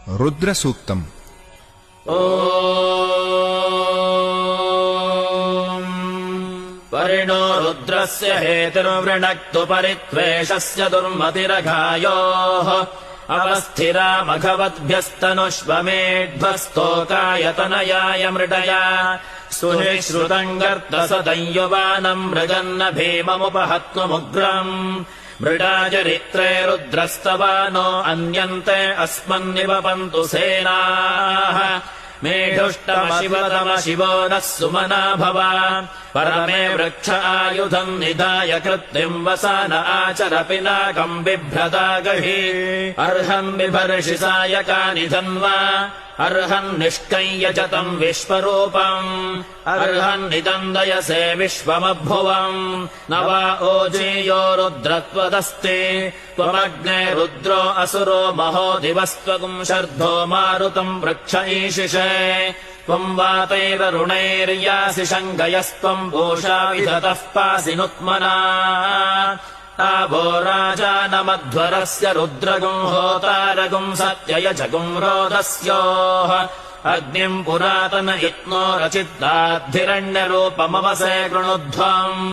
रुद्रसूक्तम्। परिणो रुद्रस्य हेतुर्वृणक्तु परित्वेषस्य दुर्मतिरघायोः अवस्थिरामघवद्भ्यस्तनुष्वमेध्वस्तोकायतनयाय मृडया सुनिश्रुतम् गर्तसदंयुवानम् मृगन्न भीममुपहत्वमुग्रम् मृडाचरित्रे रुद्रस्तवानो अन्यन्ते अस्मन्निवपन्तु सेनाः मेढुष्टमशिवतम शिवो नः सुमना भव परमे वृक्ष आयुधम् निधाय कृत्तिम् वसान आचर पिनाकम् बिभ्रता गहि अर्हन् बिभर्षि सायकानि धन्वा अर्हन् निष्कय्य च तम् विश्वरूपम् अर्हन् निदन्दयसे विश्वमभुवम् न वा ओजेयो रुद्रत्वदस्ति त्वमग्ने रुद्रो असुरो महो दिवस्त्वगुम् शर्धो मारुतम् वृक्ष ईशिषे त्वम् वातैररुणैर्यासि शङ्कयस्त्वम् पूषा विधतः पासि नुत्मना आवो राजानमध्वरस्य रुद्रगुम् होतारगुम् सत्ययजगुम् रोदस्योः अग्निम् पुरातन यत्नो रचित्ताद्धिरण्यरूपमवसे कृणुध्वम्।